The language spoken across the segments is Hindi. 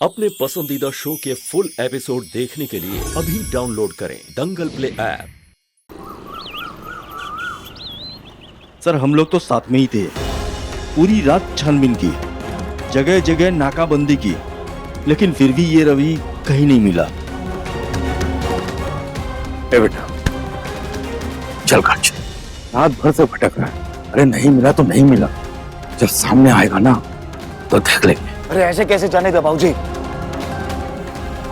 अपने पसंदीदा शो के फुल एपिसोड देखने के लिए अभी डाउनलोड करें दंगल प्ले ऐप। सर हम लोग तो साथ में ही थे, पूरी रात छानबीन की, जगह जगह नाकाबंदी की, लेकिन फिर भी ये रवि कहीं नहीं मिला। ए बेटा चल कांच, रात भर से भटक रहा है। अरे नहीं मिला तो नहीं मिला, जब सामने आएगा ना तो देख लेंगे। अरे ऐसे कैसे जानेगा बाबूजी?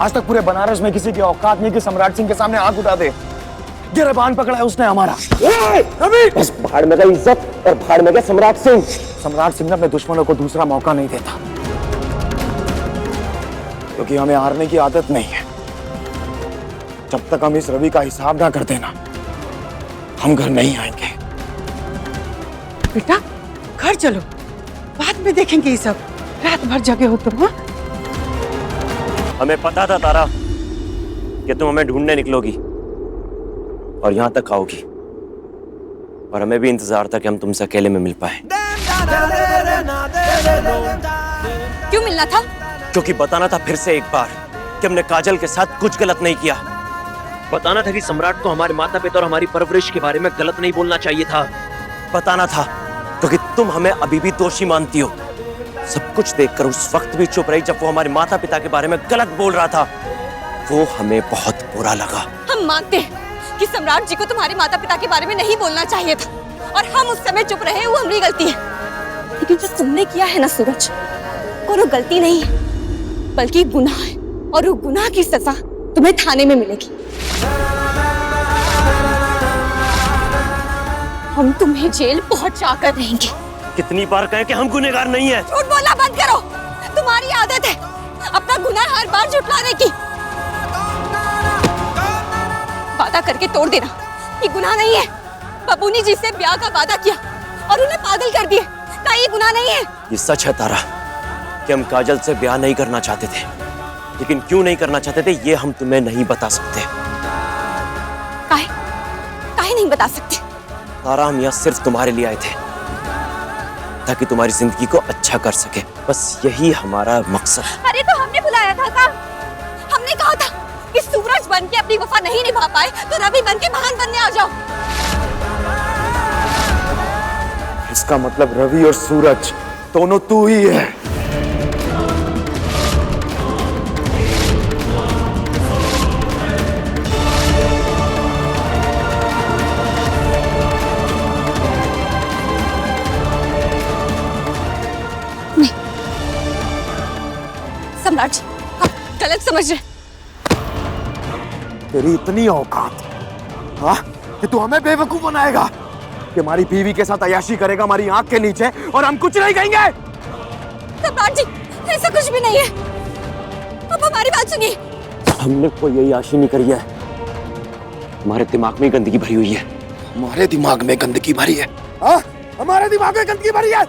आज तक पूरे बनारस में किसी की औकात नहीं कि सम्राट सिंह के सामने आंख उठा दे। गिरबान पकड़ा है उसने हमारा। रवि! बस भाड़ में गई इज्जत और भाड़ में गया सम्राट सिंह। सम्राट सिंह अपने दुश्मनों को दूसरा मौका नहीं देता, क्योंकि हमें हारने की आदत नहीं है। जब तक हम इस रवि का हिसाब ना कर देना, हम घर नहीं आएंगे। बेटा घर चलो, बाद में देखेंगे ये सब। रात भर जगे हो तुम। हमें पता था तारा कि तुम हमें ढूंढने निकलोगी और यहां तक आओगी, और हमें भी इंतजार था कि हम तुमसे अकेले में मिल पाए। क्यों मिलना था? क्योंकि बताना था फिर से एक बार कि हमने काजल के साथ कुछ गलत नहीं किया। बताना था कि सम्राट को हमारे माता पिता और हमारी परवरिश के बारे में गलत नहीं बोलना चाहिए था। बताना था क्योंकि तुम हमें अभी भी दोषी मानती हो। सब कुछ देखकर उस वक्त भी चुप रही जब वो हमारे माता पिता के बारे में गलत बोल रहा था। वो हमें बहुत बुरा लगा। हम मानते हैं कि सम्राट जी को तुम्हारे माता पिता के बारे में नहीं बोलना चाहिए था, और हम उस समय चुप रहे, वो हमारी गलती है। लेकिन जो तुमने किया है ना सूरज, कोई गलती नहीं है बल्कि गुनाह है, और वो गुनाह की सजा तुम्हें थाने में मिलेगी। हम तुम्हें जेल पहुंचा कर देंगे। कितनी बार कहें कि हम गुनहगार नहीं है? झूठ बोलना बंद करो, तुम्हारी आदत है अपना गुनाह हर बार झुठलाने की। वादा करके तोड़ देना ये गुनाह नहीं है। बबूनी जी से ब्याह का वादा किया और उन्हें पागल कर दिए, क्या ये गुनाह नहीं है? ये सच है तारा कि हम काजल से ब्याह नहीं करना चाहते थे, लेकिन क्यों नहीं करना चाहते थे ये हम तुम्हें नहीं बता सकते। काहे नहीं बता सकते? तारा हम यहाँ सिर्फ तुम्हारे लिए आए थे, ताकि तुम्हारी जिंदगी को अच्छा कर सके, बस यही हमारा मकसद। अरे तो हमने बुलाया था हमने कहा था कि सूरज बन के अपनी वफा नहीं निभा पाए तो रवि बन के महान बनने आ जाओ। इसका मतलब रवि और सूरज दोनों तू ही है। सम्राट जी आप गलत समझ रहे। तेरी इतनी औकात, हाँ, कि तू हमें बेवकूफ बनाएगा, कि हमारी बीवी के साथ अय्याशी करेगा हमारी आंख के नीचे, और हम कुछ नहीं कहेंगे। सम्राट जी ऐसा कुछ भी नहीं है, अब हमारी बात सुनिए। हमने कोई अय्याशी नहीं करी है, हमारे दिमाग में गंदगी भरी हुई है। हमारे दिमाग में गंदगी भरी है? हाँ, हमारे दिमाग में गंदगी भरी है।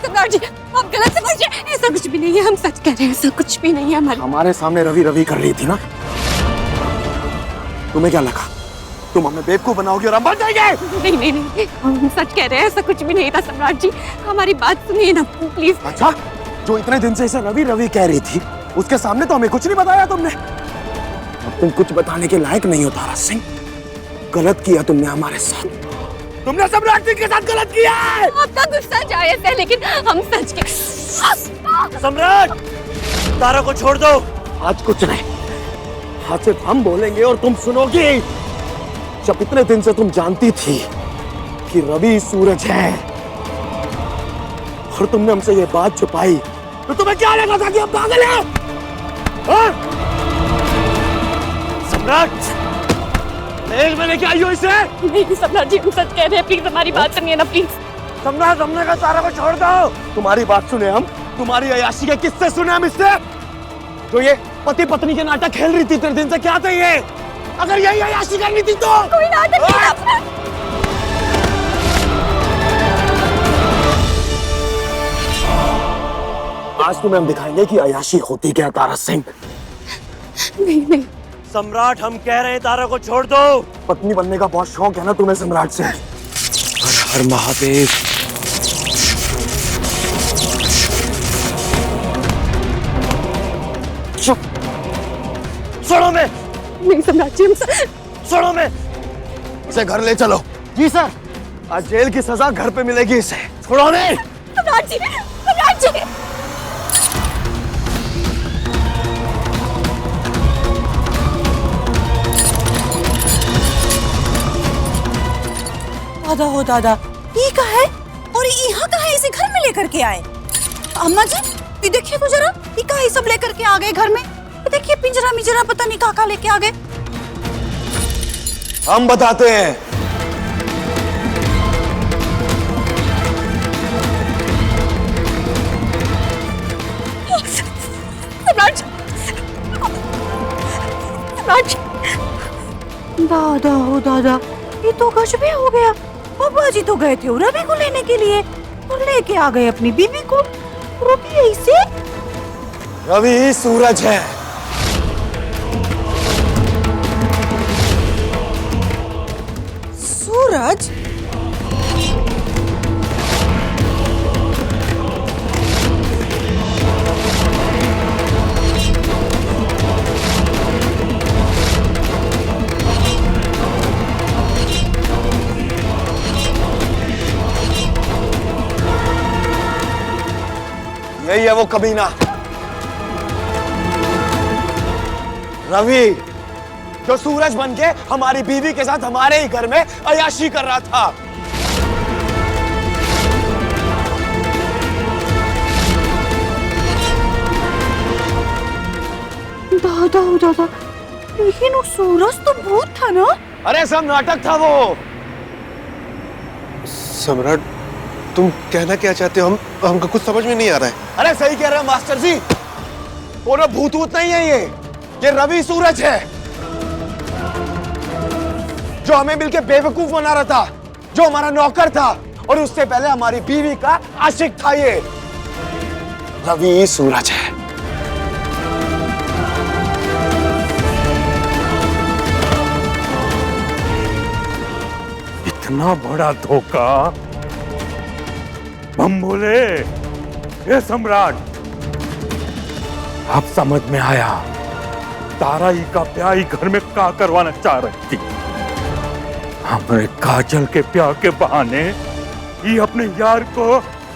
सम्राट जी आप गलत समझ रहे हैं, ऐसा कुछ भी नहीं है, हम सच कह रहे हैं, ऐसा कुछ भी नहीं है। हमारे सामने रवि रवि कर रही थी ना, तुम्हें क्या लगा तुम हमें बेवकूफ बनाओगे और हम बच जाएंगे? नहीं हम सच कह रहे हैं, ऐसा कुछ भी नहीं था। सम्राट जी हमारी बात सुनिए ना प्लीज। अच्छा, जो इतने दिन से इसे रवि रवि कह रही थी, उसके सामने तो हमें कुछ नहीं बताया तुमने। अब तुम कुछ बताने के लायक नहीं हो तारा सिंह। गलत किया तुमने हमारे साथ, तुमने सम्राट सिंह के साथ गलत किया है। आपका गुस्सा जायज है, लेकिन हम सच के। सम्राट तारा को छोड़ दो। आज कुछ नहीं, आज सिर्फ हम बोलेंगे और तुम सुनोगी। जब इतने दिन से तुम जानती थी कि रवि सूरज है और तुमने हमसे ये बात छुपाई, तो तुम्हें क्या लगा था कि हम पागल हैं? सम्राट मैंने क्या आयु इसे? नहीं सम्राट जी हम सच कह रहे हैं, प्लीज हमारी बात सुनिए ना प्लीज। सम्राट हमने कहा तारा को छोड़ दो। तुम्हारी बात सुने हम, तुम्हारी अय्याशी के किस्से सुने हम इससे। जो ये पति पत्नी के नाटक खेल रही थी तेरे दिन से, क्या था ये? अगर यही अय्याशी करनी थी तो कोई नाटक नहीं था। आज तुम्हें हम दिखाएंगे कि अय्याशी होती क्या तारा सिंह। नहीं सम्राट हम कह रहे हैं तारा को छोड़ दो। पत्नी बनने का बहुत शौक है ना तुम्हें सम्राट से? हर हर महादेव। नहीं सम्राट जी, सुनो मैं, इसे घर ले चलो। जी सर। आज जेल की सजा घर पे मिलेगी इसे। छोड़ो नहीं। सम्राट जी, सम्राट जी। दादा हो दादा, ये कहाँ है और यहाँ कहाँ है? इसे घर में लेकर के आए? अम्मा जी, ये देखिए तो जरा, ये कहाँ सब लेकर के आ गए घर में? ये देखिए पिंजरा मिजरा पता नहीं कहाँ लेके आ गए। हम बताते हैं। सम्राट जी, सम्राट जी। दादा हो दादा, ये तो कुछ भी हो गया। पापा जी तो गए थे रवि को लेने के लिए और लेके आ गए अपनी बीबी को। रवि ऐसे? रवि ही सूरज है। सूरज? यही है वो कमीना रवि, जो सूरज बन के हमारी बीवी के साथ हमारे ही घर में अय्याशी कर रहा था। दादा हो दादा, लेकिन वो सूरज तो भूत था ना? अरे सब नाटक था वो। सम्राट, तुम कहना क्या चाहते हो? हमको कुछ समझ में नहीं आ रहा है। अरे सही कह रहे हैं मास्टर जी, वो भूत वूत नहीं है, ये रवि सूरज है जो हमें मिलके बेवकूफ बना रहा था, जो हमारा नौकर था और उससे पहले हमारी बीवी का आशिक था। ये रवि सूरज है। इतना बड़ा धोखा हम बोले। ये सम्राट, अब समझ में आया तारा ही का ब्याह ही घर में का करवाना चाह रही थी। हमारे काजल के ब्याह के बहाने ये अपने यार को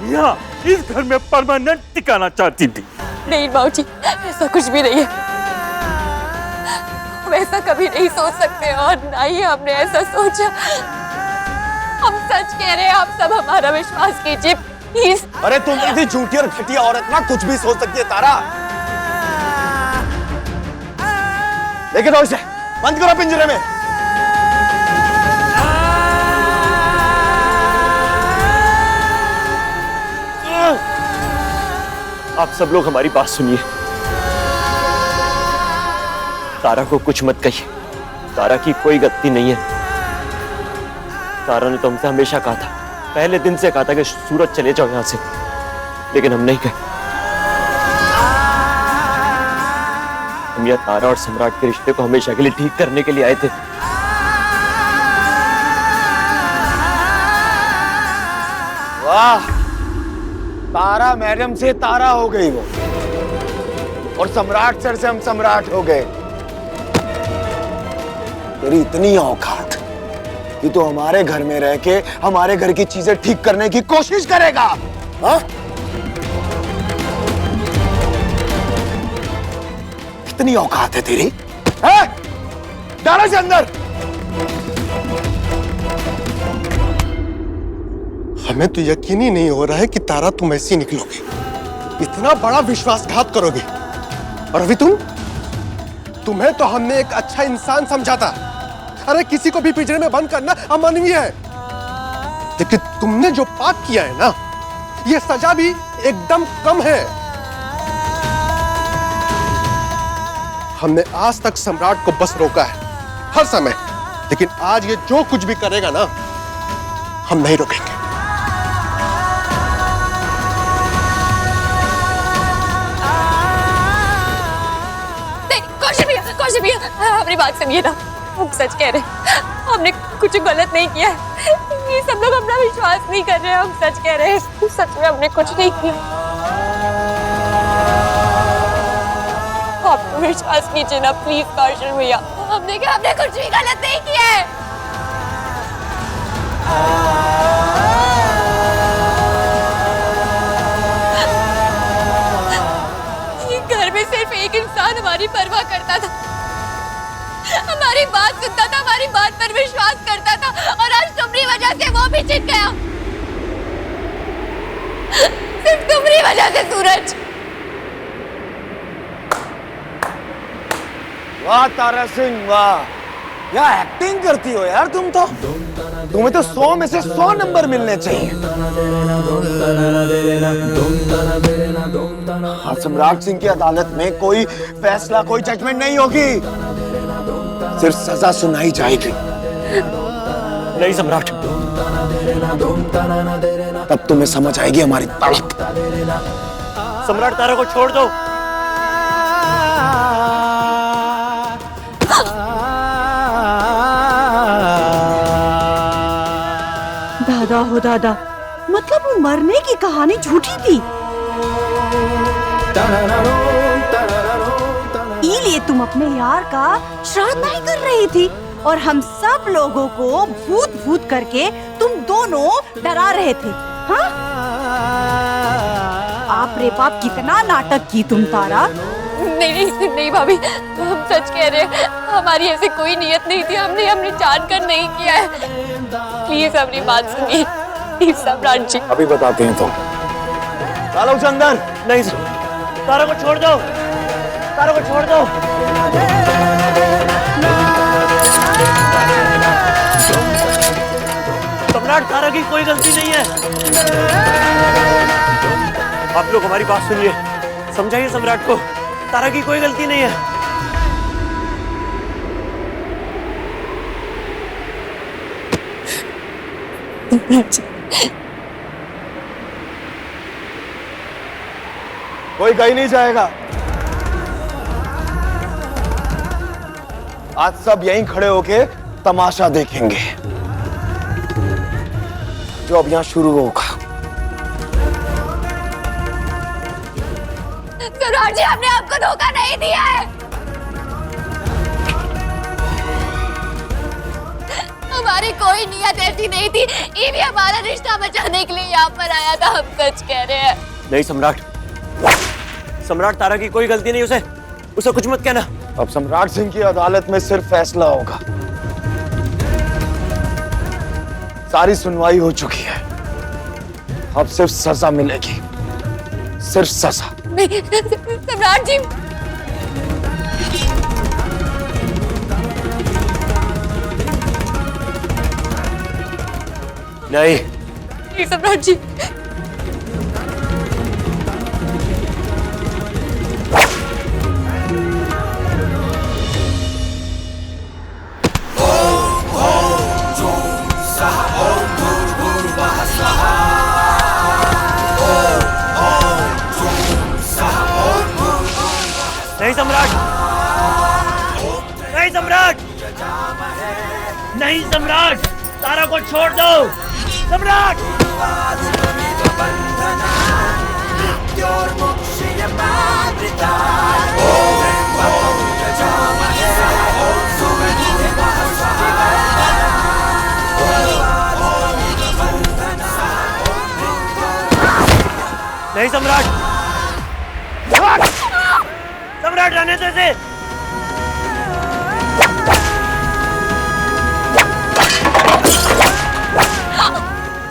यहाँ इस घर में परमानेंट टिकाना चाहती थी। नहीं बाबूजी, ऐसा कुछ भी नहीं है। हम ऐसा कभी नहीं सोच सकते और ना ही हमने ऐसा सोचा। हम सच कह रहे हैं, आप सब हमारा विश्वास कीजिए प्लीज। अरे तुम इतनी झूठी और घटिया औरत ना कुछ भी सोच सकती है तारा। लेकिन तो इसे बंद करो पिंजरे में। आप सब लोग हमारी बात सुनिए। तारा को कुछ मत कहिए, तारा की कोई गलती नहीं है। तारा ने तो हमसे हमेशा कहा था, पहले दिन से कहा था कि सूरज चले जाओ यहां से, लेकिन हम नहीं गए। हम यह तारा और सम्राट के रिश्ते को हमेशा के लिए ठीक करने के लिए आए थे। वाह, तारा मैडम से तारा हो गई वो, और सम्राट सर से हम सम्राट हो गए। तेरी इतनी औकात कि तू हमारे घर में रह के हमारे घर की चीजें ठीक करने की कोशिश करेगा? हाँ? कितनी औकात है तेरी? डालो इसे अंदर। हमें तो यकीन ही नहीं हो रहा है कि तारा तुम ऐसी निकलोगे, इतना बड़ा विश्वासघात करोगे। और अभी तुम्हें तो हमने एक अच्छा इंसान समझा था। अरे किसी को भी पिंजरे में बंद करना अमानवीय है, लेकिन तुमने जो पाप किया है ना, ये सजा भी एकदम कम है। हमने आज तक सम्राट को बस रोका है हर समय, लेकिन आज ये जो कुछ भी करेगा ना, हम नहीं रोकेंगे। कौशल भैया, हमारी बात सुनिए ना, हम सच कह रहे हैं, हमने कुछ गलत नहीं किया है। ये सब लोग अपना विश्वास नहीं कर रहे हैं, हम सच कह रहे हैं, सच में हमने कुछ नहीं किया। आप विश्वास कीजिए ना प्लीज कौशल भैया, हमने कुछ भी गलत नहीं किया है। ये घर में सिर्फ एक इंसान हमारी परवाह करता था, हमारी बात सुनता था, हमारी बात पर विश्वास करता था, और आज तुम्हारी वजह से वो भी जीत गया। सिर्फ तुम्हारी वजह से सूरज। वाह तारा सिंह वाह, क्या एक्टिंग करती हो यार तुम तो। तुम्हें तो 100 में से 100 नंबर मिलने चाहिए। हाँ, सम्राट सिंह की अदालत में कोई फैसला, कोई जजमेंट नहीं होगी, सिर्फ सजा सुनाई जाएगी। नहीं सम्राट, तब तुम्हें समझ आएगी हमारी तड़प। सम्राट तारा को छोड़ दो। दादा हो दादा, मतलब वो मरने की कहानी झूठी थी। इसीलिए तुम अपने यार का श्राद्ध नहीं कर रही थी, और हम सब लोगों को भूत भूत करके तुम दोनों डरा रहे थे। हाँ? आप रे बाप, कितना नाटक की तुम तारा। नहीं भाभी, हम सच कह रहे हैं, हमारी ऐसी कोई नियत नहीं थी, हमने जानकर नहीं किया है। प्लीज अपनी बात सुनिए, प्लीज सम्राट जी। अभी बताते हैं तो। चलो चंदन। नहीं सर, तारा को छोड़ दो, तारा को छोड़ दो। सम्राट, तारा की कोई गलती नहीं है। आप लोग हमारी बात सुनिए, समझाइए सम्राट को, तारा की कोई गलती नहीं है। कोई कहीं नहीं जाएगा। आज सब यहीं खड़े होके तमाशा देखेंगे जो अब यहां शुरू होगा। सम्राट जी, हमने आपको धोखा नहीं दिया है। हमारी कोई नियत ऐसी नहीं थी, ये भी हमारा रिश्ता बचाने के लिए यहाँ पर आया था, हम सच कह रहे हैं। नहीं सम्राट, सम्राट तारा की कोई गलती नहीं, उसे कुछ मत कहना। अब सम्राट सिंह की अदालत में सिर्फ फैसला होगा। सारी सुनवाई हो चुकी है, अब सिर्फ सजा मिलेगी, सिर्फ सजा। नहीं सम्राट जी, नहीं सम्राट जी। नहीं सम्राट, नहीं सम्राट, नहीं सम्राट, तारा को छोड़ दो सम्राट। नहीं सम्राट, सम्राट रहने दे इसे।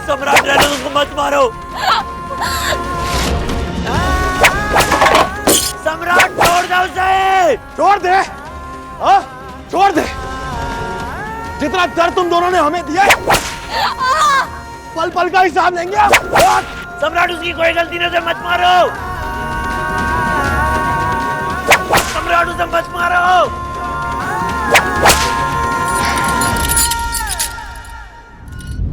सम्राट रहने दो, उसको मत मारो। सम्राट छोड़ दो उसे। छोड़ दे, हाँ? छोड़ दे। जितना दर्द तुम दोनों ने हमें दिया, पल पल का हिसाब लेंगे हम। सम्राट, उसकी कोई गलती नहीं, उसे मत मारो। सम्राट, उसे मत मारो।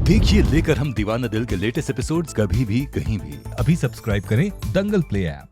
देखिए लेकर हम दीवाना दिल के लेटेस्ट एपिसोड्स कभी भी कहीं भी। अभी सब्सक्राइब करें दंगल प्ले ऐप।